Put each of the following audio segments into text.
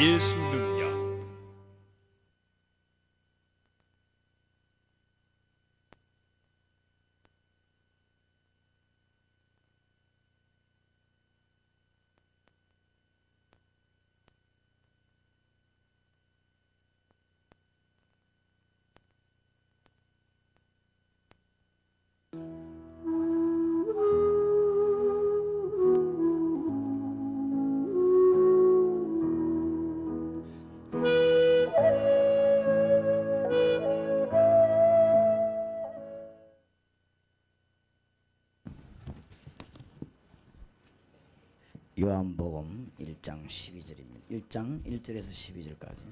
예수 능력. 요한복음 1장 12절입니다. 1장 1절에서 12절까지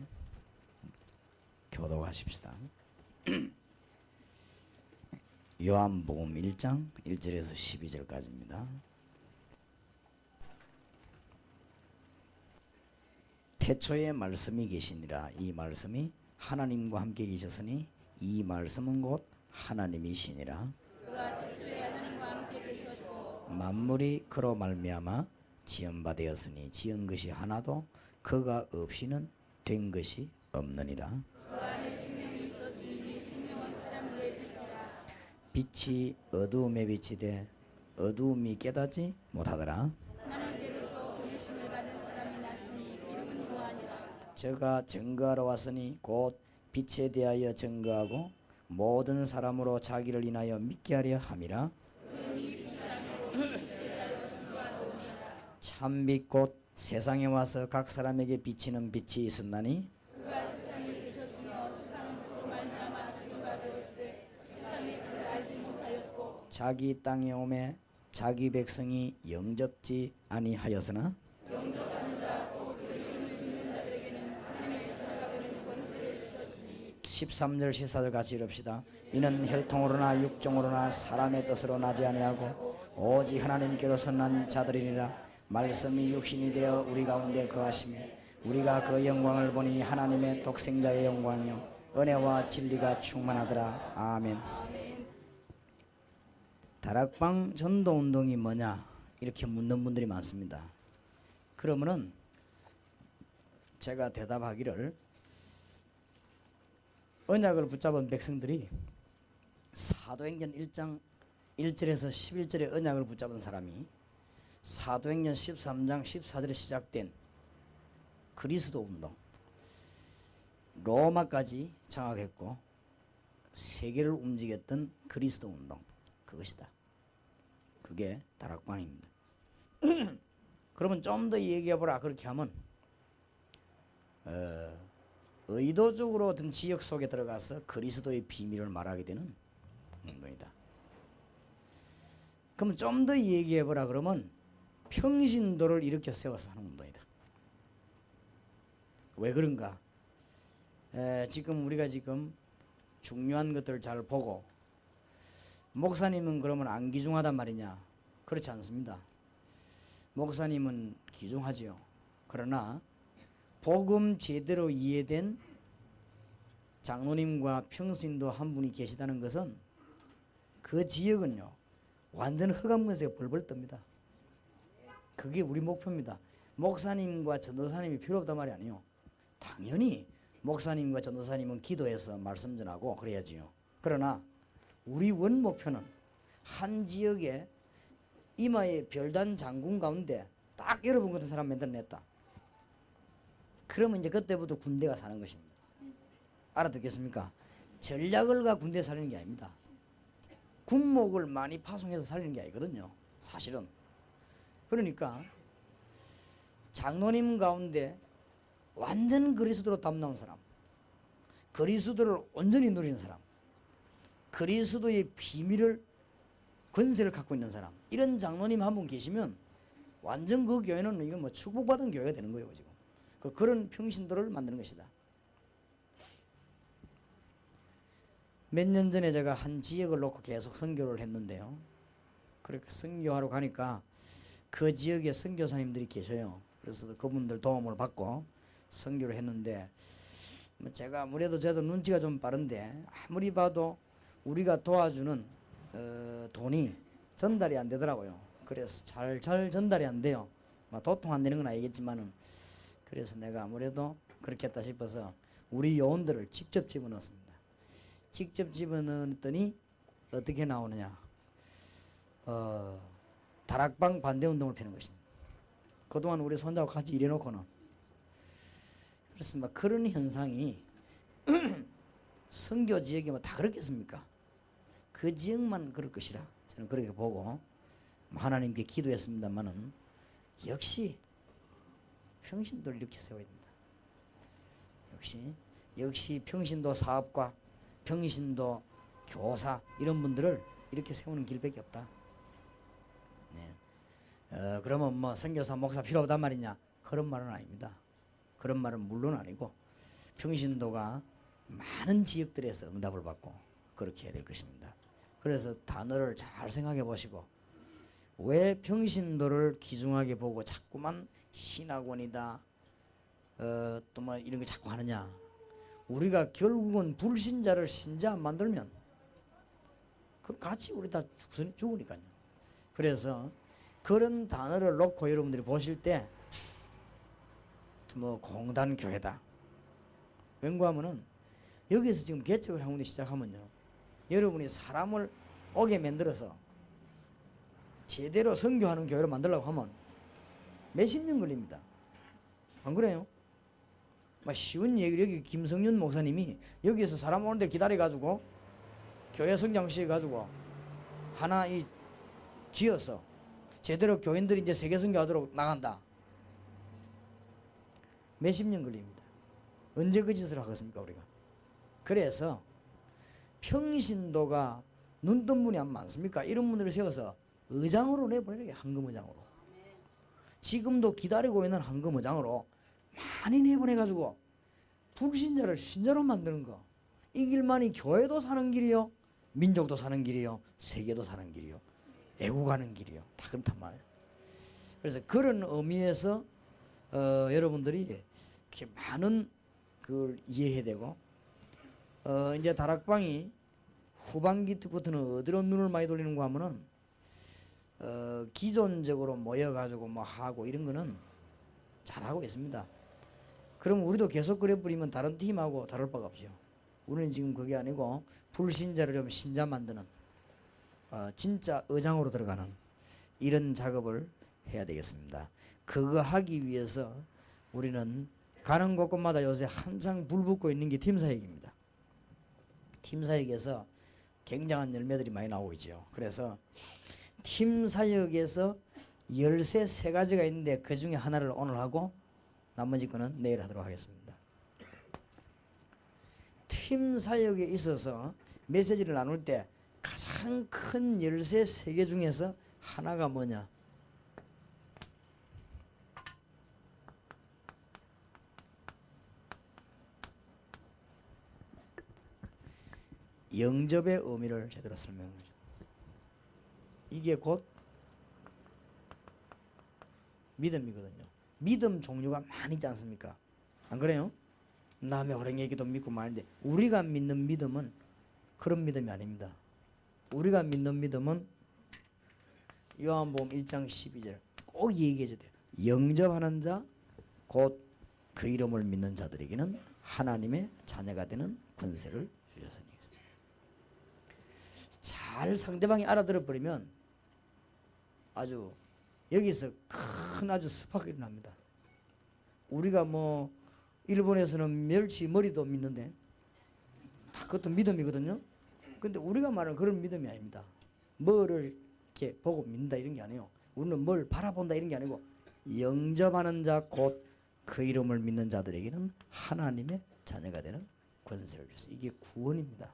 교독하십시다. 요한복음 1장 1절에서 12절까지입니다. 태초에 말씀이 계시니라. 이 말씀이 하나님과 함께 계셨으니 이 말씀은 곧 하나님이시니라. 그가 태초에 하나님과 함께 계셨고 만물이 그로 말미암아 지은 바 되었으니 지은 것이 하나도 그가 없이는 된 것이 없느니라. 그 안에 생명이 있었으니 이 생명은 사람들의 빛이라. 빛이 어두움에 비치되 어두움이 깨닫지 못하더라. 하나님께로서 보내심을 받은 사람이 났으니 이름은 요한이라. 저가 증거하러 왔으니 곧 빛에 대하여 증거하고 모든 사람으로 자기를 인하여 믿게 하려 함이라. 참빛 곧 세상에 와서 각 사람에게 비치는 빛이 있었나니 그가 세상에 계셨으며 세상은 그로 말미암아 지음바 되었으되 세상이 그를 알지 못하였고 자기 땅에 오매 자기 백성이 영접지 아니하였으나 영접하는 자 또 그 이름을 믿는 자들에게는 하나님의 자녀가 되는 권세를 주셨으니 13절 14절 같이 읽읍시다. 이는 혈통으로나 육종으로나 사람의 뜻으로 나지 아니하고 오직 하나님께로서 난 자들이니라. 말씀이 육신이 되어 우리 가운데 거하시며 우리가 그 영광을 보니 하나님의 독생자의 영광이요 은혜와 진리가 충만하더라. 아멘. 다락방 전도운동이 뭐냐 이렇게 묻는 분들이 많습니다. 그러면은 제가 대답하기를 언약을 붙잡은 백성들이 사도행전 1장 1절에서 11절의 언약을 붙잡은 사람이 사도행전 13장 14절에 시작된 그리스도 운동, 로마까지 장악했고 세계를 움직였던 그리스도 운동, 그것이다. 그게 다락방입니다. 그러면 좀 더 얘기해보라. 그렇게 하면 의도적으로 어떤 지역 속에 들어가서 그리스도의 비밀을 말하게 되는 운동이다. 그러면 좀 더 얘기해보라. 그러면 평신도를 일으켜 세워서 하는 운동이다. 왜 그런가? 지금 우리가 중요한 것들을 잘 보고 목사님은 그러면 안 귀중하단 말이냐? 그렇지 않습니다. 목사님은 귀중하지요. 그러나 복음 제대로 이해된 장로님과 평신도 한 분이 계시다는 것은 그 지역은요 완전 흑암근세가 벌벌 뜹니다. 그게 우리 목표입니다. 목사님과 전도사님이 필요 없단 말이 아니에요. 당연히 목사님과 전도사님은 기도해서 말씀 전하고 그래야지요. 그러나 우리 원 목표는 한 지역에 이마에 별단 장군 가운데 딱 여러분 같은 사람 만들어냈다. 그러면 이제 그때부터 군대가 사는 것입니다. 알아듣겠습니까? 전략을 가 군대 살리는 게 아닙니다. 군목을 많이 파송해서 살리는 게 아니거든요. 사실은. 그러니까 장로님 가운데 완전 그리스도로 담나온 사람, 그리스도를 온전히 누리는 사람, 그리스도의 비밀을 권세를 갖고 있는 사람, 이런 장로님 한 분 계시면 완전 그 교회는 이거 뭐 축복받은 교회가 되는 거예요. 지금 그런 평신도를 만드는 것이다. 몇 년 전에 제가 한 지역을 놓고 계속 선교를 했는데요. 그렇게 선교하러 가니까 그 지역에 선교사님들이 계셔요. 그래서 그분들 도움을 받고 선교를 했는데 제가 아무래도 저도 눈치가 좀 빠른데 아무리 봐도 우리가 도와주는 돈이 전달이 안 되더라고요. 그래서 잘 전달이 안 돼요. 도통 안 되는 건 아니겠지만은 그래서 내가 아무래도 그렇겠다 싶어서 우리 요원들을 직접 집어넣었습니다. 직접 집어넣었더니 어떻게 나오느냐. 다락방 반대운동을 피는 것입니다. 그동안 우리 손자하고 같이 일해놓고는. 그렇습니다. 그런 현상이 선교 지역이 뭐 다 그렇겠습니까? 그 지역만 그럴 것이라 저는 그렇게 보고 하나님께 기도했습니다만은 역시 평신도를 이렇게 세워야 된다. 역시 평신도 사업과 평신도 교사 이런 분들을 이렇게 세우는 길밖에 없다. 네. 그러면 뭐 선교사 목사 필요 없단 말이냐? 그런 말은 아닙니다. 그런 말은 물론 아니고 평신도가 많은 지역들에서 응답을 받고 그렇게 해야 될 것입니다. 그래서 단어를 잘 생각해 보시고 왜 평신도를 귀중하게 보고 자꾸만 신학원이다 또 뭐 이런 거 자꾸 하느냐. 우리가 결국은 불신자를 신자 안 만들면 그럼 같이 우리 다 죽으니까요. 그래서 그런 단어를 놓고 여러분들이 보실 때 뭐 공단 교회다. 왠가하면은 여기서 지금 개척을 하고 시작하면요. 여러분이 사람을 오게 만들어서 제대로 선교하는 교회를 만들려고 하면 몇십 년 걸립니다. 안 그래요? 막 쉬운 얘기를 여기 김성윤 목사님이 여기서 사람 오는 데 기다려가지고 교회 성장시켜가지고 하나 이 지어서 제대로 교인들이 이제 세계 선교하도록 나간다. 몇십 년 걸립니다. 언제 그 짓을 하겠습니까 우리가? 그래서 평신도가 눈뜬 분이 안 많습니까? 이런 분들을 세워서 의장으로 내보내는 게 황금의장으로. 지금도 기다리고 있는 황금의장으로 많이 내보내가지고 불신자를 신자로 만드는 거. 이 길만이 교회도 사는 길이요, 민족도 사는 길이요, 세계도 사는 길이요, 애국하는 길이요. 다 그렇단 말이에요. 그래서 그런 의미에서 여러분들이 이렇게 많은 그걸 이해해야 되고 이제 다락방이 후반기부터는 어디로 눈을 많이 돌리는가 하면은 기존적으로 모여가지고 뭐 하고 이런 거는 잘하고 있습니다. 그럼 우리도 계속 그래 버리면 다른 팀하고 다를 바가 없죠. 우리는 지금 그게 아니고 불신자를 좀 신자 만드는 진짜 의장으로 들어가는 이런 작업을 해야 되겠습니다. 그거 하기 위해서 우리는 가는 곳곳마다 요새 한창 불붙고 있는 게 팀사역입니다. 팀사역에서 굉장한 열매들이 많이 나오고 있죠. 그래서 팀사역에서 열쇠 3가지가 있는데 그 중에 하나를 오늘 하고 나머지 거는 내일 하도록 하겠습니다. 팀사역에 있어서 메시지를 나눌 때 가장 큰 열쇠 3개 중에서 하나가 뭐냐? 영접의 의미를 제대로 설명하죠. 이게 곧 믿음이거든요. 믿음 종류가 많이 있지 않습니까? 안 그래요? 남의 호랭이 얘기도 믿고 많은데 우리가 믿는 믿음은 그런 믿음이 아닙니다. 우리가 믿는 믿음은 요한복음 1장 12절 꼭 얘기해 줘야 돼요. 영접하는 자 곧 그 이름을 믿는 자들에게는 하나님의 자녀가 되는 권세를 주셨으니. 잘 상대방이 알아들어 버리면 아주 여기서 큰 아주 스파크가 일어납니다. 우리가 뭐 일본에서는 멸치 머리도 믿는데 다 그것도 믿음이거든요. 근데 우리가 말하는 그런 믿음이 아닙니다. 뭐를 이렇게 보고 믿는다 이런 게 아니에요. 우리는 뭘 바라본다 이런 게 아니고 영접하는 자 곧 그 이름을 믿는 자들에게는 하나님의 자녀가 되는 권세를 주셨어요. 이게 구원입니다.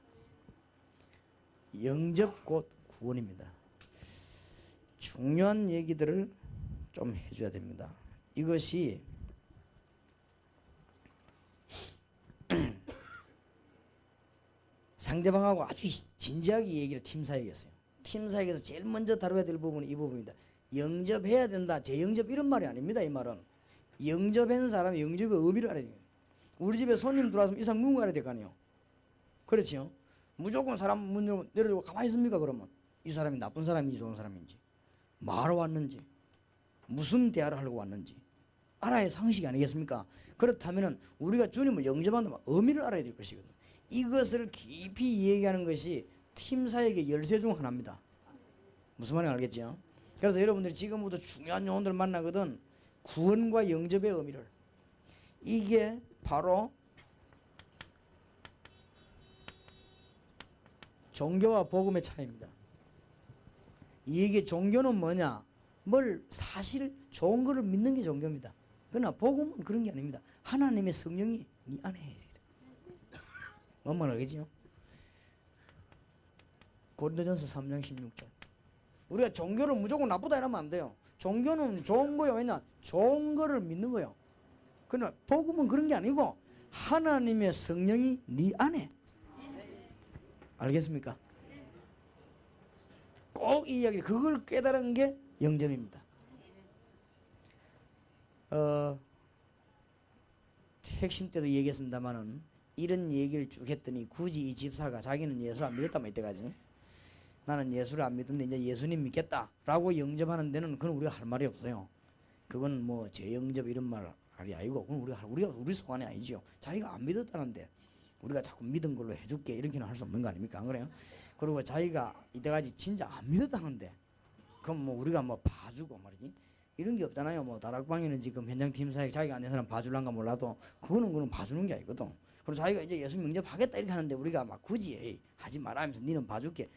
영접 곧 구원입니다. 중요한 얘기들을 좀 해줘야 됩니다. 이것이 상대방하고 아주 진지하게 얘기를 팀사역에서요. 팀사역에서 제일 먼저 다뤄야 될 부분이 이 부분입니다. 영접해야 된다. 재영접 이런 말이 아닙니다. 이 말은 영접한 사람이 영접의 의미를 알아야 됩니다. 우리 집에 손님 들어왔으면 이상 누군가 알아야 될 거 아니에요. 그렇지요. 무조건 사람 문 내려주고 가만히 있습니까? 그러면 이 사람이 나쁜 사람인지 좋은 사람인지 뭐하러 왔는지 무슨 대화를 하려고 왔는지 알아야 상식이 아니겠습니까? 그렇다면 우리가 주님을 영접한다면 의미를 알아야 될 것이거든요. 이것을 깊이 얘기하는 것이 팀사역의 열쇠 중 하나입니다. 무슨 말인지 알겠죠? 그래서 여러분들이 지금부터 중요한 영혼들 만나거든 구원과 영접의 의미를, 이게 바로 종교와 복음의 차이입니다. 이게 종교는 뭐냐? 뭘 사실 좋은 거를 믿는 게 종교입니다. 그러나 복음은 그런 게 아닙니다. 하나님의 성령이 네 안에 해야 됩니다. 뭔 말 알겠죠? 고린도전서 3장 16절. 우리가 종교를 무조건 나쁘다 이러면 안 돼요. 종교는 좋은 거요. 왜냐? 좋은 거를 믿는 거요. 그러나 복음은 그런 게 아니고 하나님의 성령이 네 안에. 알겠습니까? 꼭 이 이야기, 그걸 깨달은 게 영접입니다. 핵심 때도 얘기했습니다만은 이런 얘기를 쭉 했더니 굳이 이 집사가 자기는 예수를 안 믿었다면 이때까지 나는 예수를 안 믿는데 이제 예수님 믿겠다라고 영접하는 데는 그건 우리가 할 말이 없어요. 그건 뭐 재영접 이런 말이 아니고 그건 우리가 우리 소관이 아니죠. 자기가 안 믿었다는데 우리가 자꾸 믿은 걸로 해줄게 이렇게는 할 수 없는 거 아닙니까? 안 그래요? 그리고 자기가 이때까지 진짜 안 믿었다는데 그럼 뭐 우리가 뭐 봐주고 말이지 이런 게 없잖아요. 뭐 다락방에는 지금 현장팀 사역 자기가 안 된 사람 봐줄란가 몰라도 그거는 봐주는 게 아니거든. 그리고 자기가 이제 예수 영접하겠다 이렇게 하는데 우리가 막 굳이 에이, 하지 마라 하면서 니는 봐줄게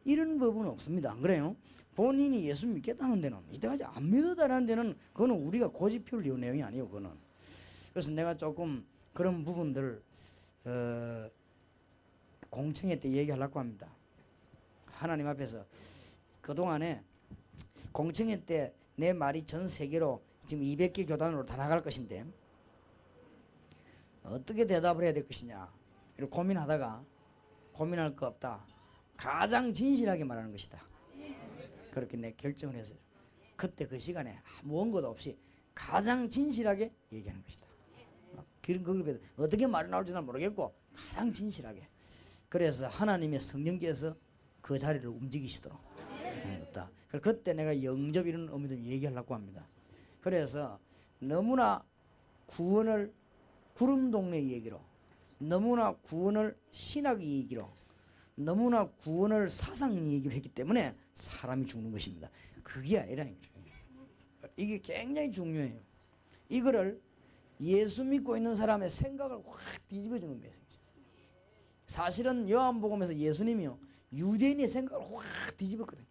이런 법은 없습니다. 안 그래요? 본인이 예수 믿겠다는 데는 이때까지 안 믿었다는 데는 그거는 우리가 고집 피울 내용이 아니에요. 그거는. 그래서 내가 조금 그런 부분들 공청회 때 얘기하려고 합니다. 하나님 앞에서 그동안에 공청회 때 내 말이 전 세계로 지금 200개 교단으로 다 나갈 것인데 어떻게 대답을 해야 될 것이냐 이렇게 고민하다가 고민할 거 없다. 가장 진실하게 말하는 것이다. 그렇게 내 결정을 했어요. 그때 그 시간에 아무 것 없이 가장 진실하게 얘기하는 것이다. 그걸 어떻게 말이 나올지는 모르겠고 가장 진실하게. 그래서 하나님의 성령께서 그 자리를 움직이시도록 했다. 그때 내가 영접 이런 의미를 얘기하려고 합니다. 그래서 너무나 구원을 구름동네 얘기로, 너무나 구원을 신학 얘기로, 너무나 구원을 사상 얘기를 했기 때문에 사람이 죽는 것입니다. 그게 아니라 이게 굉장히 중요해요. 이거를 예수 믿고 있는 사람의 생각을 확 뒤집어 주는 거예요. 사실은 요한복음에서 예수님이요 유대인의 생각을 확 뒤집었거든요.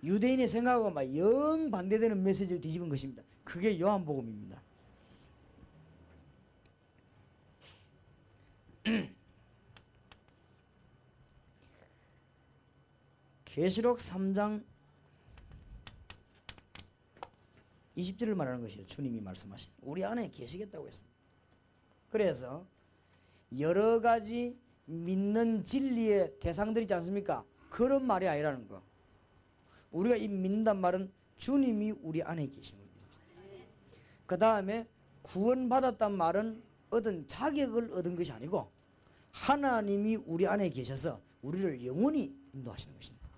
유대인의 생각하고 막 영 반대되는 메시지를 뒤집은 것입니다. 그게 요한복음입니다. 계시록 3장 20절을 말하는 것이죠. 주님이 말씀하신 우리 안에 계시겠다고 했습니다. 그래서 여러 가지 믿는 진리의 대상들이 있지 않습니까? 그런 말이 아니라는 거. 우리가 이 믿는단 말은 주님이 우리 안에 계신 겁니다. 그 다음에 구원받았단 말은 어떤 자격을 얻은 것이 아니고 하나님이 우리 안에 계셔서 우리를 영원히 인도하시는 것입니다.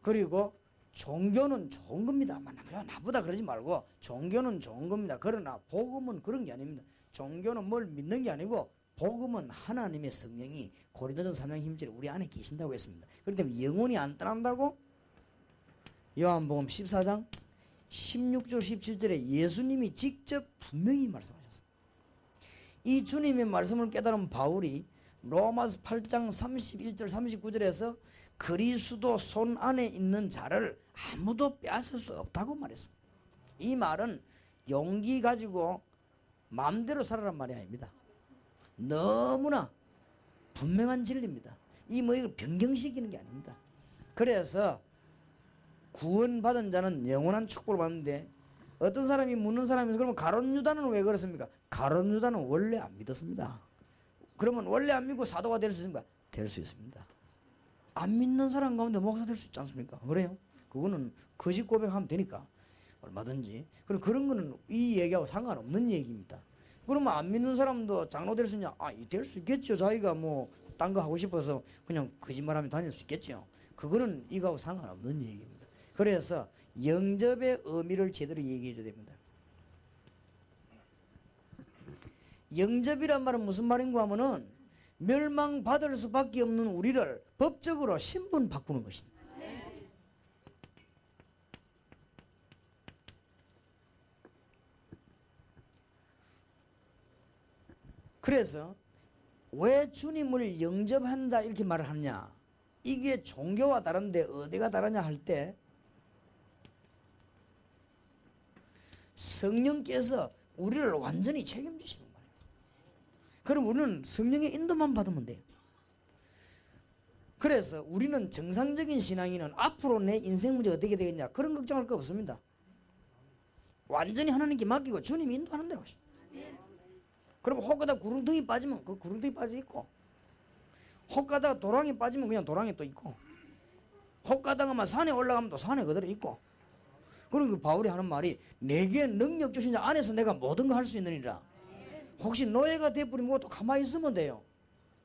그리고 종교는 좋은 겁니다. 나보다 그러지 말고 종교는 좋은 겁니다. 그러나 복음은 그런 게 아닙니다. 종교는 뭘 믿는 게 아니고 복음은 하나님의 성령이 고린도전서 3장 힘줄에 우리 안에 계신다고 했습니다. 그렇기 때문에 영원히 안 떠난다고 요한복음 14장 16절 17절에 예수님이 직접 분명히 말씀하셨습니다. 이 주님의 말씀을 깨달은 바울이 로마서 8장 31절 39절에서 그리스도 손 안에 있는 자를 아무도 빼앗을 수 없다고 말했습니다. 이 말은 용기 가지고 마음대로 살아란 말이 아닙니다. 너무나 분명한 진리입니다. 이 뭐 이걸 변경시키는 게 아닙니다. 그래서 구원받은 자는 영원한 축복을 받는데 어떤 사람이 묻는 사람이 그러면 가룟 유다는 왜 그렇습니까? 가룟 유다는 원래 안 믿었습니다. 그러면 원래 안 믿고 사도가 될 수 있습니까? 될 수 있습니다. 안 믿는 사람 가운데 목사 될 수 있지 않습니까? 그래요? 그거는 거짓 고백하면 되니까 얼마든지. 그럼 그런 거는 이 얘기하고 상관없는 얘기입니다. 그러면 안 믿는 사람도 장로 될 수 있냐? 될 수 있겠죠. 자기가 뭐 딴 거 하고 싶어서 그냥 거짓말하면 다닐 수 있겠죠. 그거는 이거하고 상관없는 얘기입니다. 그래서 영접의 의미를 제대로 얘기해 줘야 됩니다. 영접이란 말은 무슨 말인가 하면은 멸망받을 수밖에 없는 우리를 법적으로 신분 바꾸는 것입니다. 그래서 왜 주님을 영접한다 이렇게 말을 하냐, 이게 종교와 다른데 어디가 다르냐 할 때 성령께서 우리를 완전히 책임지시는 거예요. 그럼 우리는 성령의 인도만 받으면 돼요. 그래서 우리는 정상적인 신앙인은 앞으로 내 인생 문제 어떻게 되겠냐 그런 걱정할 거 없습니다. 완전히 하나님께 맡기고 주님이 인도하는 대로 하십니다. 그럼 혹 가다가 구렁텅이 빠지면 그 구렁텅이 빠져 있고, 혹 가다가 도랑이 빠지면 그냥 도랑이 또 있고, 혹 가다가 산에 올라가면 또 산에 그대로 있고. 그럼 그 바울이 하는 말이 내게 능력 주신 자 안에서 내가 모든 거 할 수 있느니라. 혹시 노예가 돼버리면 또 가만히 있으면 돼요.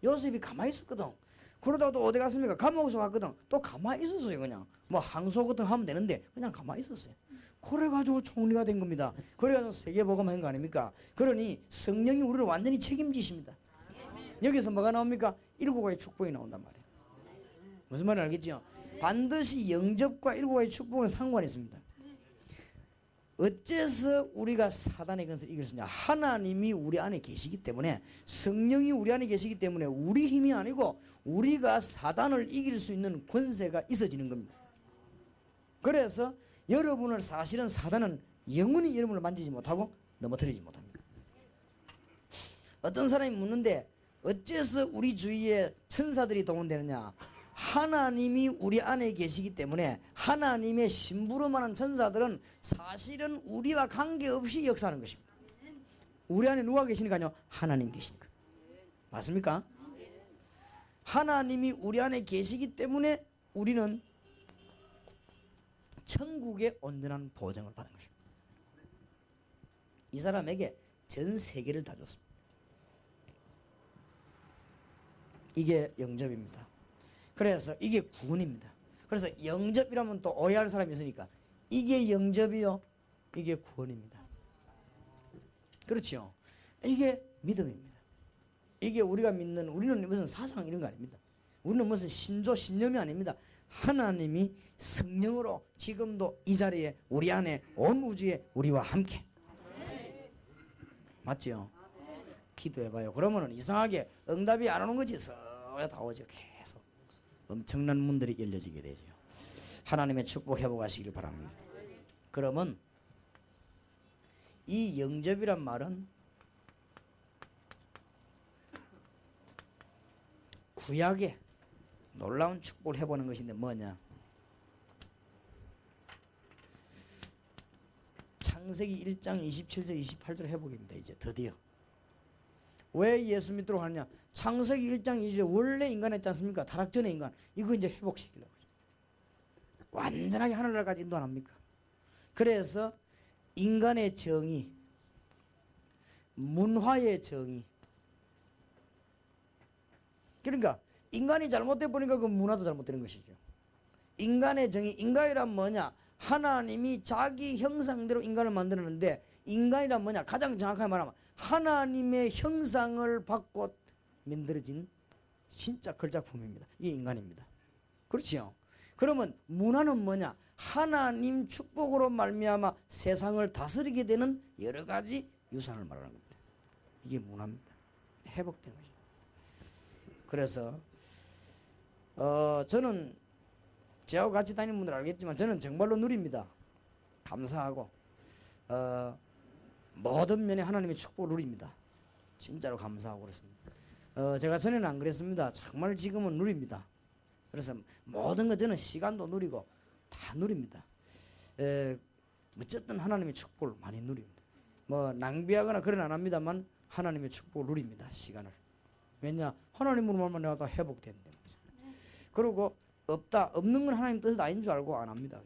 요셉이 가만히 있었거든. 그러다가 또 어디 갔습니까? 감옥에서 왔거든. 또 가만히 있었어요. 그냥 뭐 항소 같은 거 하면 되는데 그냥 가만히 있었어요. 그래가지고 총리가 된 겁니다. 그래가지고 세계복음한 거 아닙니까? 그러니 성령이 우리를 완전히 책임지십니다. 여기서 뭐가 나옵니까? 7가지 축복이 나온단 말이에요. 무슨 말인지 알겠죠? 반드시 영접과 7가지 축복은 상관이 있습니다. 어째서 우리가 사단의 권세를 이길 수 있냐? 하나님이 우리 안에 계시기 때문에, 성령이 우리 안에 계시기 때문에 우리 힘이 아니고 우리가 사단을 이길 수 있는 권세가 있어지는 겁니다. 그래서 여러분을 사실은 사단은 영원히 여러분을 만지지 못하고 넘어뜨리지 못합니다. 어떤 사람이 묻는데 어째서 우리 주위에 천사들이 동원되느냐? 하나님이 우리 안에 계시기 때문에 하나님의 심부름하는 천사들은 사실은 우리와 관계없이 역사하는 것입니다. 우리 안에 누가 계시니까요? 하나님 계시니까. 맞습니까? 하나님이 우리 안에 계시기 때문에 우리는 천국의 온전한 보증을 받은 것입니다. 이 사람에게 전 세계를 다 줬습니다. 이게 영접입니다. 그래서 이게 구원입니다. 그래서 영접이라면 또 오해할 사람이 있으니까 이게 영접이요, 이게 구원입니다. 그렇죠? 이게 믿음입니다. 이게 우리가 믿는, 우리는 무슨 사상 이런 거 아닙니다. 우리는 무슨 신조 신념이 아닙니다. 하나님이 성령으로 지금도 이 자리에 우리 안에 온 우주에 우리와 함께. 맞죠? 기도해봐요. 그러면은 이상하게 응답이 안 오는 거지. 다 오죠. 계속 엄청난 문들이 열려지게 되죠. 하나님의 축복 회복하시길 바랍니다. 그러면 이 영접이란 말은 구약의 놀라운 축복을 해보는 것인데 뭐냐? 창세기 1장 27절 28절 회복입니다. 이제 드디어. 왜 예수 믿도록 하느냐? 창세기 1장 2절 원래 인간했지 않습니까? 타락전의 인간. 이거 이제 회복시키려고. 완전하게 하늘나라까지 인도 안 합니까? 그래서 인간의 정의, 문화의 정의. 그러니까 인간이 잘못돼 보니까 그 문화도 잘못되는 것이죠. 인간의 정의, 인간이란 뭐냐? 하나님이 자기 형상대로 인간을 만들었는데, 인간이란 뭐냐? 가장 정확하게 말하면 하나님의 형상을 받고 만들어진 진짜 걸작품입니다. 이게 인간입니다. 그렇지요? 그러면 문화는 뭐냐? 하나님 축복으로 말미암아 세상을 다스리게 되는 여러 가지 유산을 말하는 겁니다. 이게 문화입니다. 회복된 거죠. 그래서 저는 저하고 같이 다니는 분들 알겠지만 저는 정말로 누립니다. 감사하고 모든 면에 하나님의 축복을 누립니다. 진짜로 감사하고 그렇습니다. 제가 전에는 안 그랬습니다. 정말 지금은 누립니다. 그래서 모든 거 저는 시간도 누리고 다 누립니다. 어쨌든 하나님의 축복을 많이 누립니다. 뭐 낭비하거나 그런 안 합니다만 하나님의 축복을 누립니다. 시간을. 왜냐? 하나님으로 말만 내가 다 회복된다. 그리고 없는 건 하나님 뜻이 아닌 줄 알고 안 합니다.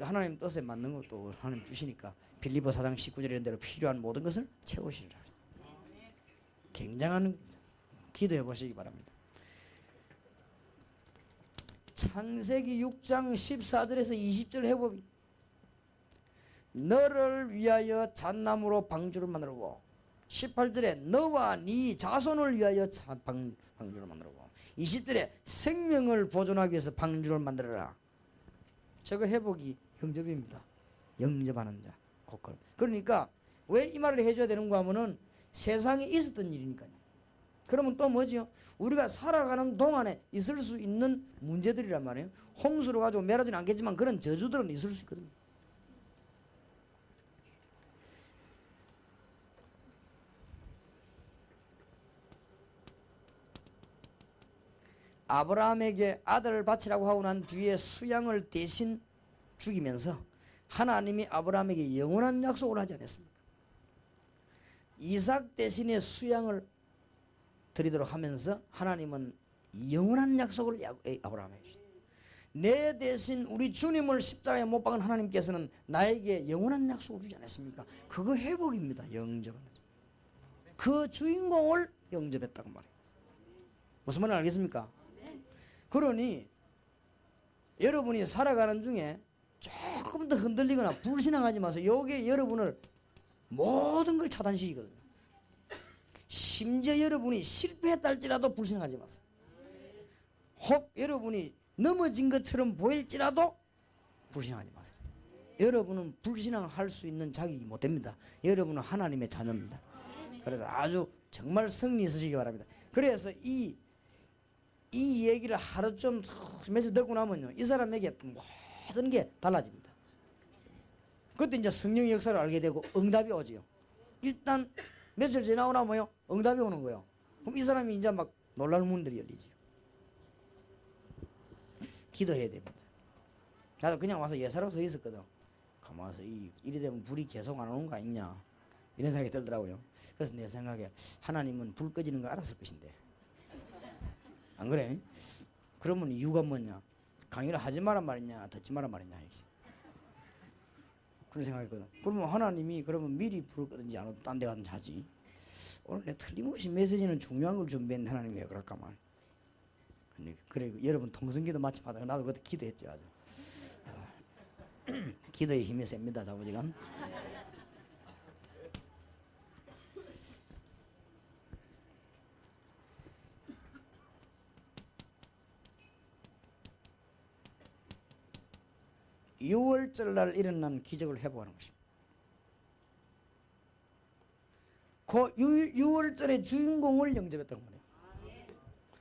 하나님 뜻에 맞는 것도 하나님 주시니까 빌립보 4장 19절 이런 대로 필요한 모든 것을 채우시리라. 굉장한 기도해 보시기 바랍니다. 창세기 6장 14절에서 20절 회복이 너를 위하여 잣나무로 방주를 만들고 18절에 너와 네 자손을 위하여 방주를 만들고 20절에 생명을 보존하기 위해서 방주를 만들어라. 저거 회복이 영접입니다. 영접하는 자. 그러니까 왜 이 말을 해줘야 되는가 하면은 세상에 있었던 일이니까요. 그러면 또 뭐지요? 우리가 살아가는 동안에 있을 수 있는 문제들이란 말이에요. 홍수로 가지고 멸하지는 않겠지만 그런 저주들은 있을 수 있거든요. 아브라함에게 아들을 바치라고 하고 난 뒤에 수양을 대신 죽이면서 하나님이 아브라함에게 영원한 약속을 하지 않았습니까? 이삭 대신에 수양을 드리도록 하면서 하나님은 영원한 약속을 아브라함에게 주셨다. 내 대신 우리 주님을 십자가에 못 박은 하나님께서는 나에게 영원한 약속을 주지 않았습니까? 그거 회복입니다. 영접은. 그 주인공을 영접했다고 말해요. 무슨 말인지 알겠습니까? 그러니 여러분이 살아가는 중에 조금 더 흔들리거나 불신앙하지 마세요. 이게 여러분을 모든 걸 차단시키거든요. 심지어 여러분이 실패했다 할지라도 불신하지 마세요. 혹 여러분이 넘어진 것처럼 보일지라도 불신하지 마세요. 여러분은 불신앙할 수 있는 자격이 못 됩니다. 여러분은 하나님의 자녀입니다. 그래서 아주 정말 승리 있으시기 바랍니다. 그래서 이 얘기를 하루 좀 며칠 듣고 나면요, 이 사람에게 모든 게 달라집니다. 그때 이제 성령의 역사를 알게 되고 응답이 오지요. 일단 며칠 지나고 나면요, 응답이 오는 거예요. 그럼 이 사람이 이제 막 놀라는 문들이 열리지요. 기도해야 됩니다. 나도 그냥 와서 예사로 서 있었거든. 가만 와서 이리 되면 불이 계속 안 오는 거 아니냐 이런 생각이 들더라고요. 그래서 내 생각에 하나님은 불 꺼지는 거 알았을 것인데, 안 그래? 그러면 이유가 뭐냐? 강의를 하지 말란 말이냐, 듣지 말란 말이냐, 그런 생각이거든. 그러면 하나님이 그러면 미리 불을 끄든지 안 오든 딴 데 가든지 하지. 오늘 내 틀림없이 메시지는 중요한 걸 준비했는데 하나님이 왜 그럴까만. 그래 여러분 통성기도 마침 하다가 나도 그때 기도했죠. 아주 기도의 힘이 셉니다. 자부지간. 유월절날 일어난 기적을 회복하는 것입니다. 그 유월절의 주인공을 영접했던 거예요.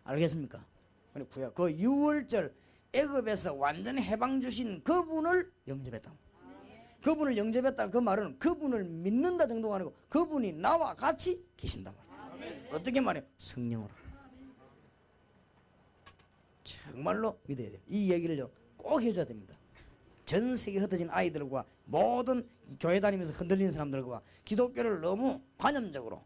알겠습니까? 그 유월절 애굽에서 완전 해방 주신 그분을 영접했다. 그분을 영접했다. 그 말은 그분을 믿는다 정도가 아니고 그분이 나와 같이 계신다 말이에요. 어떻게 말해요? 성령으로. 정말로 믿어야 돼요. 이 얘기를 꼭 해줘야 됩니다. 전 세계 흩어진 아이들과 모든 교회 다니면서 흔들리는 사람들과 기독교를 너무 관념적으로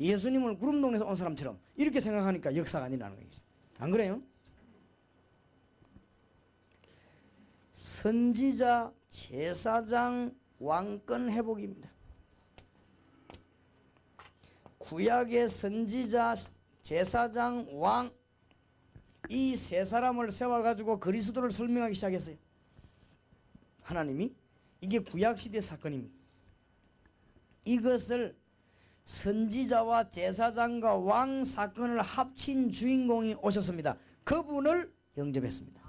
예수님을 구름동에서 온 사람처럼 이렇게 생각하니까 역사가 아니라는 거죠. 안 그래요? 선지자, 제사장, 왕권 회복입니다. 구약의 선지자, 제사장, 왕, 이 세 사람을 세워가지고 그리스도를 설명하기 시작했어요. 하나님이 이게 구약시대 사건입니다. 이것을 선지자와 제사장과 왕 사건을 합친 주인공이 오셨습니다. 그분을 영접했습니다.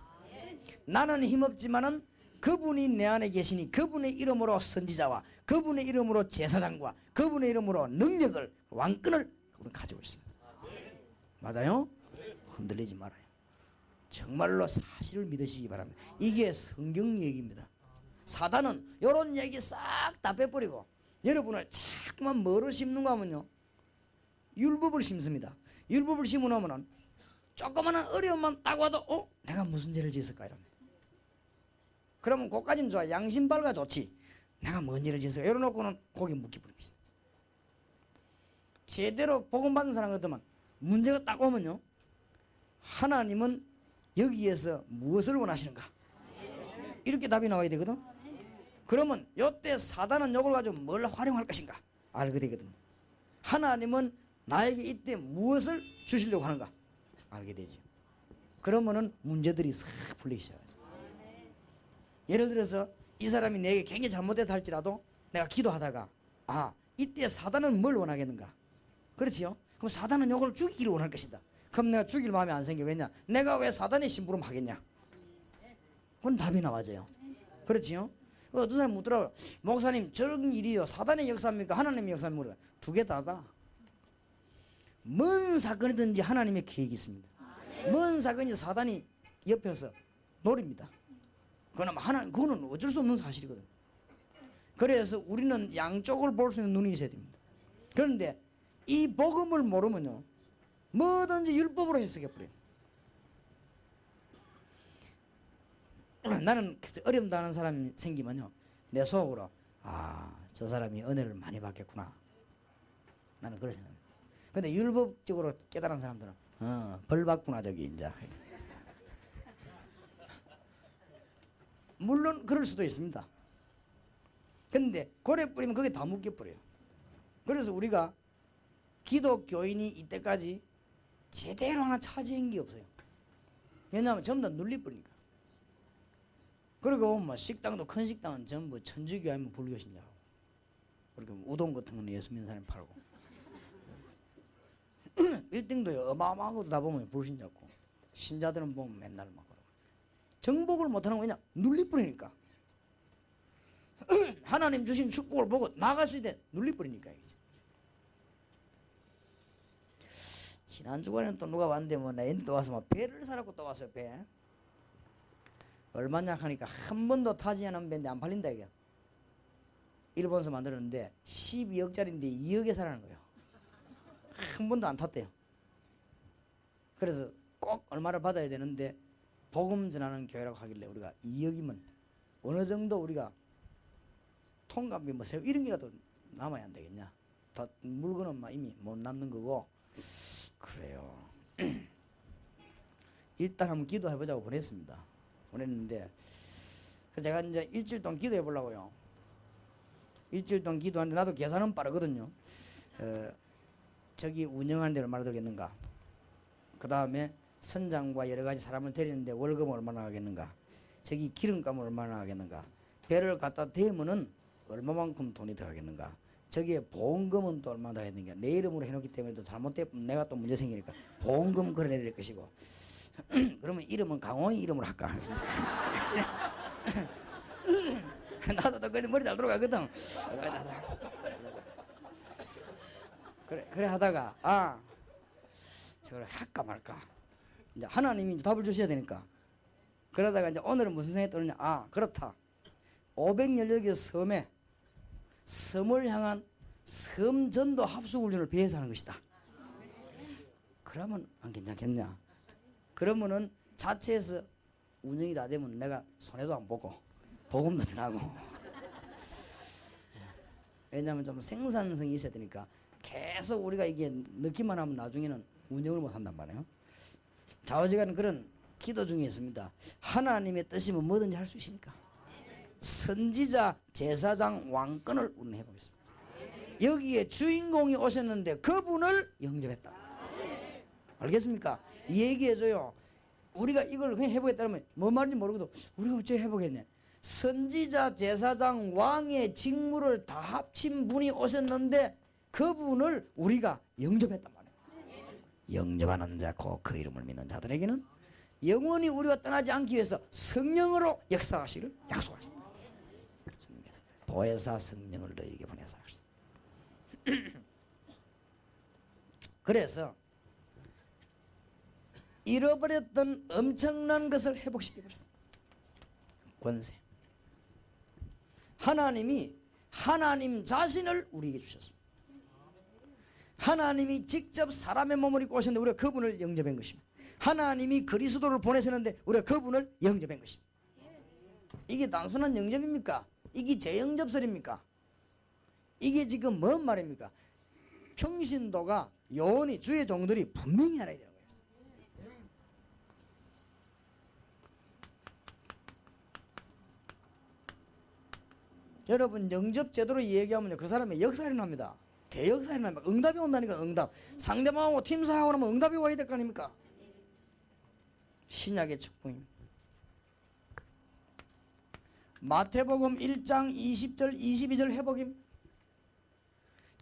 나는 힘없지만은 그분이 내 안에 계시니 그분의 이름으로 선지자와 그분의 이름으로 제사장과 그분의 이름으로 능력을, 왕권을 가지고 있습니다. 맞아요? 흔들리지 말아요. 정말로 사실을 믿으시기 바랍니다. 이게 성경 얘기입니다. 사단은 이런 얘기 싹 다 빼버리고 여러분을 자꾸만 뭐로 심는가 하면요, 율법을 심습니다. 율법을 심으면 조그마한 어려움만 딱 와도 내가 무슨 죄를 지었을까 이러면, 그러면 그까지는 좋아. 양심발가 좋지. 내가 뭔 죄를 지었을까 이러놓고는 고개 묵히버립니다. 제대로 복음받은 사람 같으면 문제가 딱 오면요, 하나님은 여기에서 무엇을 원하시는가 이렇게 답이 나와야 되거든. 그러면 이때 사단은 이걸 가지고 뭘 활용할 것인가 알게 되거든. 하나님은 나에게 이때 무엇을 주시려고 하는가 알게 되죠. 그러면은 문제들이 싹 풀리기 시작하죠. 예를 들어서 이 사람이 내게 굉장히 잘못했다 할지라도 내가 기도하다가 이때 사단은 뭘 원하겠는가? 그렇지요? 그럼 사단은 이걸 죽이기를 원할 것이다. 그럼 내가 죽일 마음이 안 생겨. 왜냐? 내가 왜 사단의 심부름 하겠냐? 그건 답이 나와져요. 그렇지요? 어떤 사람이 묻더라고요. 목사님, 저런 일이요, 사단의 역사입니까? 하나님의 역사입니까? 두 개 다다. 뭔 사건이든지 하나님의 계획이 있습니다. 뭔 사건이 사단이 옆에서 노립니다. 그거는 어쩔 수 없는 사실이거든. 그래서 우리는 양쪽을 볼 수 있는 눈이 있어야 됩니다. 그런데 이 복음을 모르면요, 뭐든지 율법으로 해석해버려요. 나는 어렵다는 사람이 생기면요, 내 속으로 저 사람이 은혜를 많이 받겠구나, 나는 그렇게 생각합니다. 근데 율법적으로 깨달은 사람들은 벌 받구나 저기 이제. 물론 그럴 수도 있습니다. 근데 고래 뿌리면 그게 다 묶여버려요. 그래서 우리가 기독교인이 이때까지 제대로 하나 차지한 게 없어요. 왜냐하면 전부 다 눌리버리니까. 그리고 뭐 식당도, 큰 식당은 전부 천주교 아니면 불교 신자고, 그리고 우동 같은 거는 예수 믿는 사람이 팔고, 빌딩도 어마어마하고 다 보면 불신자고, 신자들은 보면 맨날 막 그러고. 정복을 못하는 거 왜냐? 눌리버리니까. 하나님 주신 축복을 보고 나갔을 때 눌리버리니까. 지난 주간에는 또 누가 왔는데 뭐 나한테 또 와서 막 배를 사라고 또 왔어요. 배 얼마냐 하니까 한 번도 타지 않은 배인데 안 팔린다 이게. 일본에서 만들었는데 12억짜리인데 2억에 사라는 거예요. 한 번도 안 탔대요. 그래서 꼭 얼마를 받아야 되는데 복음 전하는 교회라고 하길래 우리가 2억이면 어느 정도 우리가 통감비 뭐 새우 이런 게라도 남아야 안 되겠냐. 다 물건은 막 이미 못 남는 거고. 그래요. 일단 한번 기도해보자고 보냈습니다. 보냈는데 제가 이제 일주일 동안 기도해 보려고요. 일주일 동안 기도하는데 나도 계산은 빠르거든요. 저기 운영하는 데 얼마나 들겠는가, 그 다음에 선장과 여러 가지 사람을 데리는데 월급은 얼마나 하겠는가, 저기 기름값은 얼마나 하겠는가, 배를 갖다 대면은 얼마만큼 돈이 들어가겠는가, 저기에 보험금은 또 얼마나 하겠는가. 내 이름으로 해놓기 때문에 또 잘못되면 내가 또 문제 생기니까 보험금 걸어내야 될 것이고 그러면 이름은 강호의 이름으로 할까. 나도 또 그래 머리 잘 돌아가거든. 그래 하다가 저걸 할까 말까. 이제 하나님이 이제 답을 주셔야 되니까. 그러다가 이제 오늘은 무슨 생각이 떠오르냐. 그렇다. 500여여 개 섬에 섬을 향한 섬전도 합숙훈련을 배에서 하는 것이다. 그러면 안 괜찮겠냐. 그러면은 자체에서 운영이 다 되면 내가 손해도 안 보고 보험도 안 하고. 왜냐하면 좀 생산성이 있어야 되니까 계속 우리가 이게 넣기만 하면 나중에는 운영을 못 한단 말이에요. 좌우지간 그런 기도 중에 있습니다. 하나님의 뜻이면 뭐든지 할 수 있으니까. 선지자, 제사장, 왕권을 우리는 해보겠습니다. 여기에 주인공이 오셨는데 그분을 영접했다. 알겠습니까? 얘기해줘요. 우리가 이걸 그냥 해보겠다면 뭔 말인지 모르고도 우리가 어째 해보겠네. 선지자, 제사장, 왕의 직무를 다 합친 분이 오셨는데 그분을 우리가 영접했단 말이에요. 영접하는 자, 곧 그 이름을 믿는 자들에게는 영원히 우리가 떠나지 않기 위해서 성령으로 역사하시기를 약속하신다. 보혜사 성령을 너희에게 보내사 하시다. 그래서 잃어버렸던 엄청난 것을 회복시켜버렸습니다. 권세. 하나님이 하나님 자신을 우리에게 주셨습니다. 하나님이 직접 사람의 몸을 입고 오셨는데 우리가 그분을 영접한 것입니다. 하나님이 그리스도를 보내셨는데 우리가 그분을 영접한 것입니다. 이게 단순한 영접입니까? 이게 재영접설입니까? 이게 지금 뭔 말입니까? 평신도가 요원이 주의 종들이 분명히 알아야 되는 거예요. 여러분 영접 제대로 얘기하면 그 사람의 역사가 일어납니다. 대역사가 일어납니다. 응답이 온다니까. 응답. 상대방하고 팀사하고 나면 응답이 와야 될 거 아닙니까? 신약의 축복입니다. 마태복음 1장 20절 22절 회복입니다.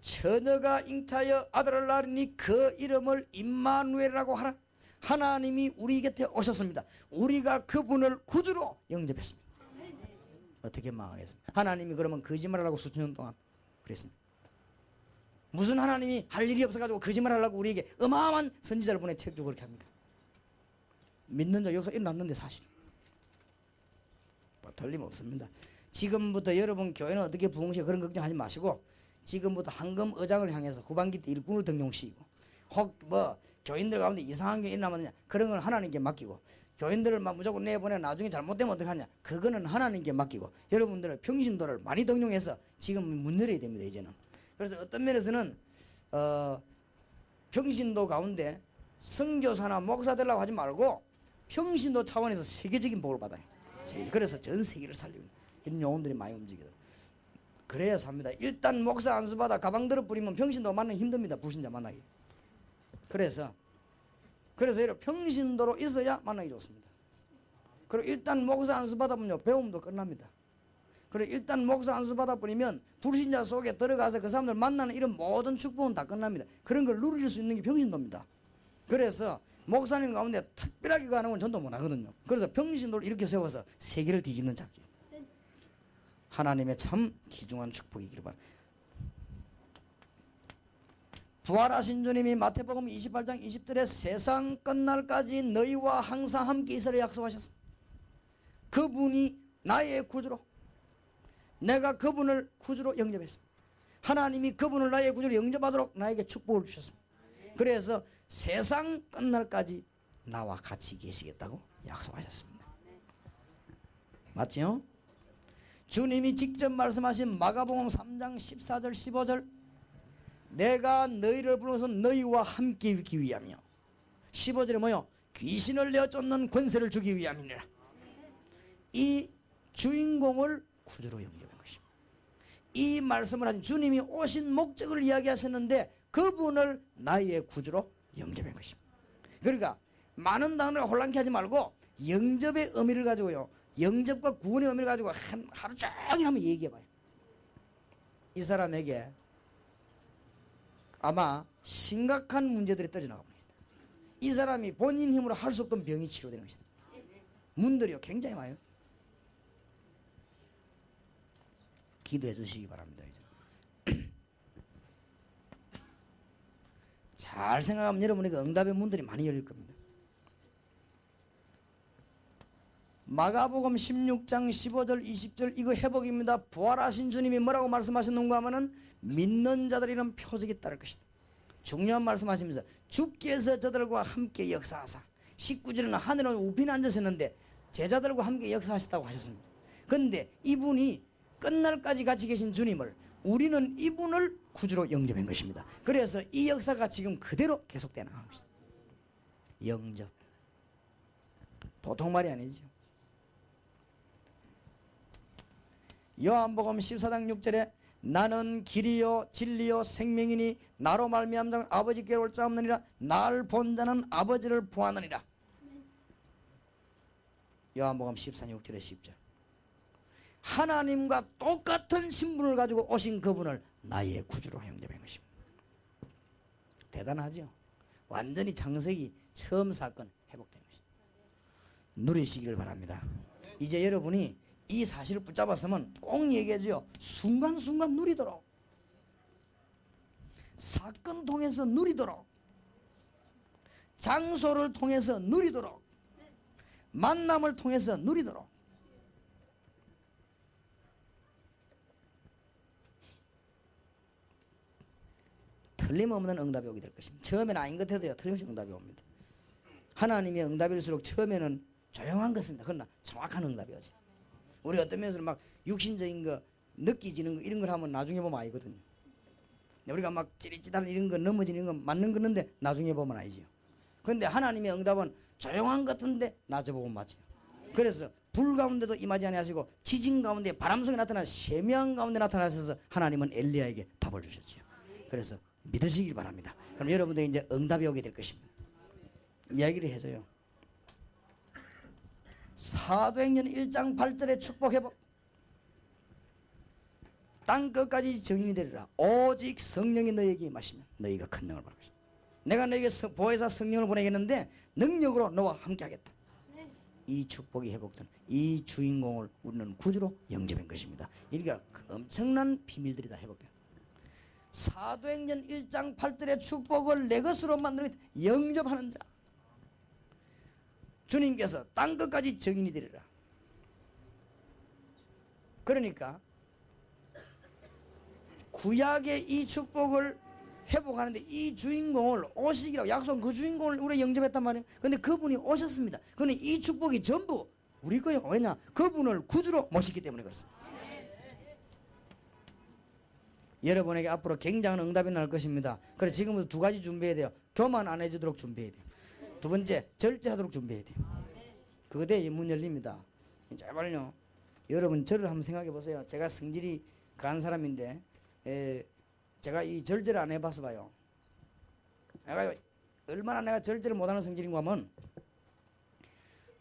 처녀가 잉타하여 아들을 낳으니 그 이름을 임마누엘이라고 하라. 하나님이 우리 곁에 오셨습니다. 우리가 그분을 구주로 영접했습니다. 어떻게 망하겠습니까? 하나님이 그러면 거짓말하라고 수천 년 동안 그랬습니다. 무슨 하나님이 할 일이 없어가지고 거짓말하려고 우리에게 어마어마한 선지자를 보내 책도 그렇게 합니까? 믿는 자 역사 일어났는데 사실 뭐 틀림없습니다. 지금부터 여러분 교회는 어떻게 부흥시켜 그런 걱정하지 마시고 지금부터 황금 의장을 향해서 후반기 때 일꾼을 등용시키고 혹 뭐 교인들 가운데 이상한 게 일어나면 그런 건 하나님께 맡기고 교인들을 막 무조건 내보내 나중에 잘못되면 어떡하냐 그거는 하나님께 맡기고 여러분들은 평신도를 많이 등용해서 지금 문 열어야 됩니다. 이제는. 그래서 어떤 면에서는 평신도 가운데 선교사나 목사 되려고 하지 말고 평신도 차원에서 세계적인 복을 받아요. 그래서 전 세계를 살리고 이런 영혼들이 많이 움직이더라고요. 그래야 삽니다. 일단 목사 안수 받아 가방 들어 뿌리면 평신도 만나기 힘듭니다. 불신자 만나기. 그래서 여러분 평신도로 있어야 만나기 좋습니다. 그리고 일단 목사 안수 받아보면 배움도 끝납니다. 그리고 일단 목사 안수 받아버리면 불신자 속에 들어가서 그 사람들 만나는 이런 모든 축복은 다 끝납니다. 그런 걸 누릴 수 있는 게 평신도입니다. 그래서 목사님 가운데 특별하게 가는 건 전도 못 하거든요. 그래서 평신도를 이렇게 세워서 세계를 뒤집는 작전. 하나님의 참 귀중한 축복이기를 바랍니다. 부활하신 주님이 마태복음 28장 20절에 세상 끝날까지 너희와 항상 함께 있으라 약속하셨습니다. 그분이 나의 구주로 내가 그분을 구주로 영접했습니다. 하나님이 그분을 나의 구주로 영접하도록 나에게 축복을 주셨습니다. 그래서 세상 끝날까지 나와 같이 계시겠다고 약속하셨습니다. 맞죠? 주님이 직접 말씀하신 마가복음 3장 14절 15절 내가 너희를 불러서 너희와 함께 있기 위함이요 15절에 뭐요? 귀신을 내어 쫓는 권세를 주기 위함이니라. 이 주인공을 구주로 영접한 것입니다. 이 말씀을 하신 주님이 오신 목적을 이야기하셨는데 그분을 나의 구주로 영접한 것입니다. 그러니까 많은 단어를 혼란케 하지 말고 영접의 의미를 가지고요 영접과 구원의 의미를 가지고 하루 종일 한번 얘기해봐요. 이 사람에게 아마 심각한 문제들이 떨어져나가 봅니다. 이 사람이 본인 힘으로 할 수 없던 병이 치료되는 것이다. 문들이요 굉장히 많아요. 기도해 주시기 바랍니다. 이제. 잘 생각하면 여러분에게 응답의 문들이 많이 열릴 겁니다. 마가복음 16장 15절 20절 이거 회복입니다. 부활하신 주님이 뭐라고 말씀하셨는가 하면은 믿는 자들이는 표적이 따를 것이다. 중요한 말씀하시면서 주께서 저들과 함께 역사하사 19절에는 하늘은 우편에 앉으셨는데 제자들과 함께 역사하셨다고 하셨습니다. 그런데 이분이 끝날까지 같이 계신 주님을 우리는 이분을 구주로 영접한 것입니다. 그래서 이 역사가 지금 그대로 계속되어 나가는 것입니다. 영접 보통 말이 아니죠. 요한복음 14장 6절에 나는 길이요 진리요 생명이니 나로 말미암은 자는 아버지께로 올 자 없느니라 날 본 자는 아버지를 보았느니라. 요한복음 14장 6절에 10절 하나님과 똑같은 신분을 가지고 오신 그분을 나의 구주로 영접한 것입니다. 대단하죠. 완전히 창세기 처음 사건 회복된 것입니다. 누리시기를 바랍니다. 이제 여러분이 이 사실을 붙잡았으면 꼭 얘기해줘요. 순간순간 누리도록 사건 통해서 누리도록 장소를 통해서 누리도록 만남을 통해서 누리도록 틀림없는 응답이 오게 될 것입니다. 처음에는 아닌 것 같아도요 틀림없이 응답이 옵니다. 하나님의 응답일수록 처음에는 조용한 것입니다. 그러나 정확한 응답이 오죠. 우리 어떤 면에서는 막 육신적인 거 느끼지는 거 이런 걸 하면 나중에 보면 아니거든요. 우리가 막 찌릿찌릿한 이런 거 넘어지는 거 맞는 거는데 나중에 보면 아니죠. 그런데 하나님의 응답은 조용한 것 같은데 나중에 보면 맞죠. 그래서 불 가운데도 임하지 아니하시고 지진 가운데 바람 속에 나타나 세미한 가운데 나타나셔서 하나님은 엘리야에게 답을 주셨죠. 그래서 믿으시길 바랍니다. 그럼 여러분들 이제 응답이 오게 될 것입니다. 이야기를 해줘요. 사도행전 1장 8절의 축복 회복 땅 끝까지 증인이 되리라. 오직 성령이 너에게 임하시면 너희가 큰 능력을 받을 것이다. 내가 너에게 보혜사 성령을 보내겠는데 능력으로 너와 함께 하겠다. 이 축복이 회복된 이 주인공을 우리는 구주로 영접한 것입니다. 이게 엄청난 비밀들이 다 회복돼요. 사도행전 1장 8절의 축복을 내 것으로 만들어 영접하는 자, 주님께서 땅 끝까지 증인이 되리라. 그러니까 구약의 이 축복을 회복하는데 이 주인공을 오시기라고 약속한 그 주인공을 우리가 영접했단 말이에요. 근데 그분이 오셨습니다. 근데 이 축복이 전부 우리 거예요. 왜냐? 그분을 구주로 모시기 때문에 그렇습니다. 여러분에게 앞으로 굉장한 응답이 날 것입니다. 그래서 지금부터 두 가지 준비해야 돼요. 교만 안 해주도록 준비해야 돼요. 두 번째, 절제하도록 준비해야 돼요. 그때 문 열립니다. 제발요. 여러분 저를 한번 생각해 보세요. 제가 성질이 강한 사람인데 제가 이 절제를 안 해봐서 봐요. 내가 얼마나 내가 절제를 못하는 성질인가 하면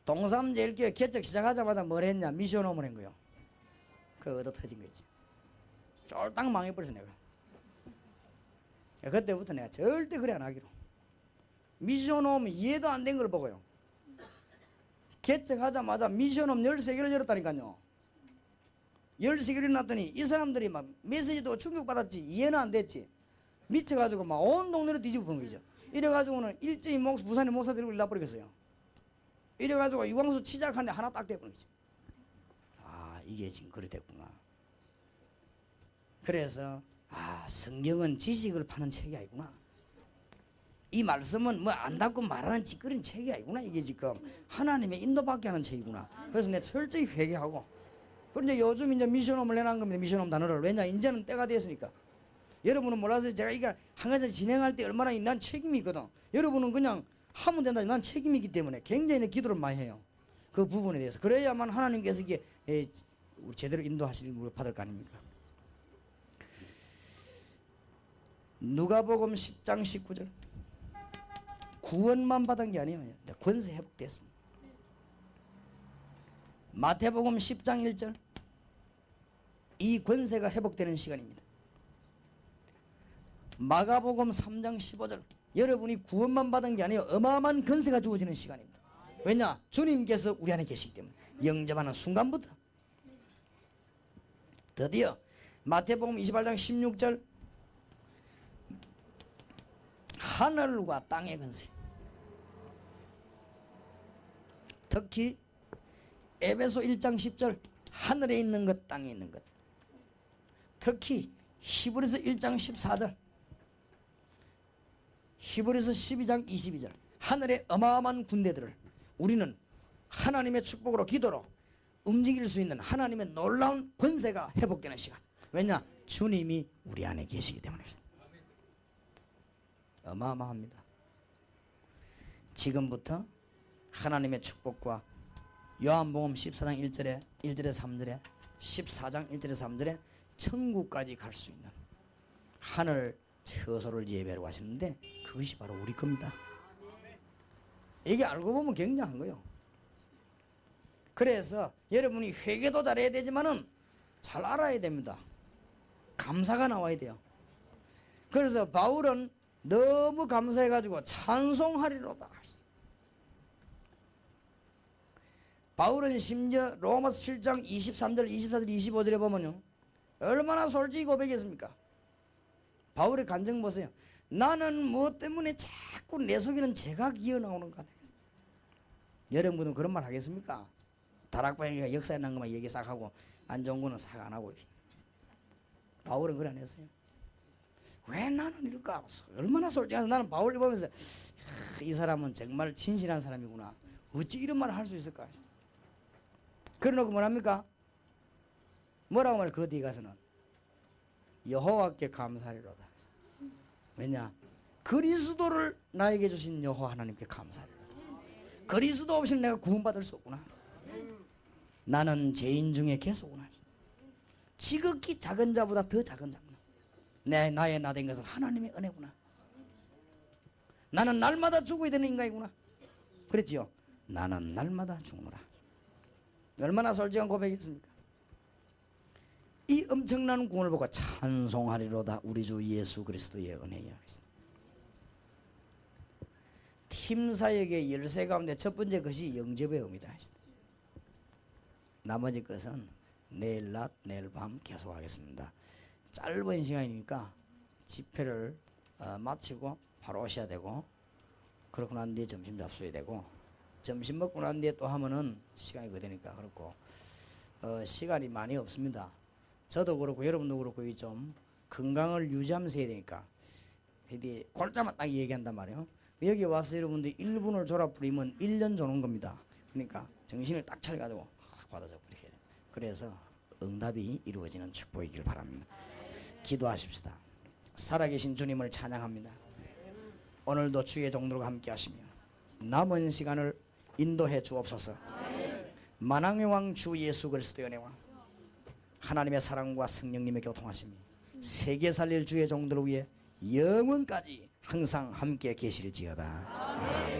동삼제일교회 개척 시작하자마자 뭘 했냐? 미션홈을 한 거예요. 그거 얻어 터진 거지. 쫄딱 망해버렸어 내가. 그때부터 내가 절대 그래 안 하기로. 미션홈 이해도 안 된 걸 보고요. 개척하자마자 미션홈 13개를 열었다니까요. 13개를 놨더니 이 사람들이 막 메시지도 충격받았지 이해는 안 됐지. 미쳐가지고 막 온 동네로 뒤집어 본 거죠. 이래가지고는 일제히 부산의 목사 들고 일나버리겠어요. 이래가지고 유광수 치작하는데 하나 딱 돼버린 거죠. 아 이게 지금 그래 됐구나. 그래서 성경은 지식을 파는 책이 아니구나. 이 말씀은 뭐 안다고 말하는 짓거리는 책이 아니구나. 이게 지금 하나님의 인도받게 하는 책이구나. 그래서 내가 철저히 회개하고. 그런데 요즘 이제 미션홈을 해놓은 겁니다. 미션홈 단어를. 왜냐? 이제는 때가 됐으니까. 여러분은 몰라서 제가 이거 한 가지 진행할 때 얼마나 난 책임이 있거든. 여러분은 그냥 하면 된다. 난 책임이 있기 때문에 굉장히 기도를 많이 해요. 그 부분에 대해서. 그래야만 하나님께서 이게 제대로 인도하시는 걸 받을 거 아닙니까? 누가복음 10장 19절. 구원만 받은 게 아니에요. 권세 회복됐습니다. 마태복음 10장 1절. 이 권세가 회복되는 시간입니다. 마가복음 3장 15절. 여러분이 구원만 받은 게 아니에요. 어마어마한 권세가 주어지는 시간입니다. 왜냐? 주님께서 우리 안에 계시기 때문에. 영접하는 순간부터. 드디어 마태복음 28장 16절. 하늘과 땅의 권세. 특히 에베소 1장 10절. 하늘에 있는 것 땅에 있는 것. 특히 히브리서 1장 14절. 히브리서 12장 22절. 하늘의 어마어마한 군대들을 우리는 하나님의 축복으로 기도로 움직일 수 있는 하나님의 놀라운 권세가 회복되는 시간. 왜냐? 주님이 우리 안에 계시기 때문입니다. 어마어마합니다. 지금부터 하나님의 축복과 요한복음 14장 1절에 3절에 14장 1절에 3절에 천국까지 갈 수 있는 하늘 처소를 예배하러 가시는데 그것이 바로 우리 겁니다. 이게 알고 보면 굉장한 거예요. 그래서 여러분이 회개도 잘해야 되지만은 잘 알아야 됩니다. 감사가 나와야 돼요. 그래서 바울은 너무 감사해가지고 찬송하리로다. 바울은 심지어 로마서 7장 23절, 24절, 25절에 보면요. 얼마나 솔직히 고백했습니까? 바울의 간증 보세요. 나는 무엇 때문에 자꾸 내 속에는 죄가 기어나오는가. 여러분은 그런 말 하겠습니까? 다락방에가 역사에 난 것만 얘기 싹 하고 안 좋은 거는 싹 안 하고. 바울은 그래 안 했어요. 왜 나는 이럴까? 얼마나 솔직해서 나는 바울을 보면서 이 사람은 정말 진실한 사람이구나. 어찌 이런 말을 할 수 있을까? 그러놓고 뭐랍니까? 뭐라고 말해? 그 뒤에 가서는 여호와께 감사하리로다. 왜냐? 그리스도를 나에게 주신 여호와 하나님께 감사하리로다. 그리스도 없이는 내가 구원받을 수 없구나. 나는 죄인 중에 개소구나. 지극히 작은 자보다 더 작은 자구나. 나의 나 된 것은 하나님의 은혜구나. 나는 날마다 죽어야 되는 인간이구나. 그랬지요? 나는 날마다 죽노라. 얼마나 솔직한 고백이었습니까? 이 엄청난 구원을 보고 찬송하리로다. 우리 주 예수 그리스도의 은혜여. 팀사역의 열쇠 가운데 첫 번째 것이 영접의 의미다. 나머지 것은 내일 낮 내일 밤 계속하겠습니다. 짧은 시간이니까 집회를 마치고 바로 오셔야 되고, 그러고 난 뒤에 점심 잡수야 되고, 점심 먹고 난 뒤에 또 하면은 시간이 거되니까 그렇고, 시간이 많이 없습니다. 저도 그렇고 여러분도 그렇고 좀 건강을 유지하면서 해야 되니까 골자만 딱 얘기한단 말이에요. 여기 와서 여러분들 1분을 졸아버리면 1년 조는 겁니다. 그러니까 정신을 딱 차려가지고 받아서 그렇게 해야 돼요. 그래서 응답이 이루어지는 축복이길 바랍니다. 기도하십시다. 살아계신 주님을 찬양합니다. 오늘도 주의 종들과 함께 하시며 남은 시간을 인도해 주옵소서. 만왕의 왕 주 예수 그리스도의 은혜와 하나님의 사랑과 성령님의 교통하심이 세계 살릴 주의 종들을 위해 영원까지 항상 함께 계실지어다. 아멘.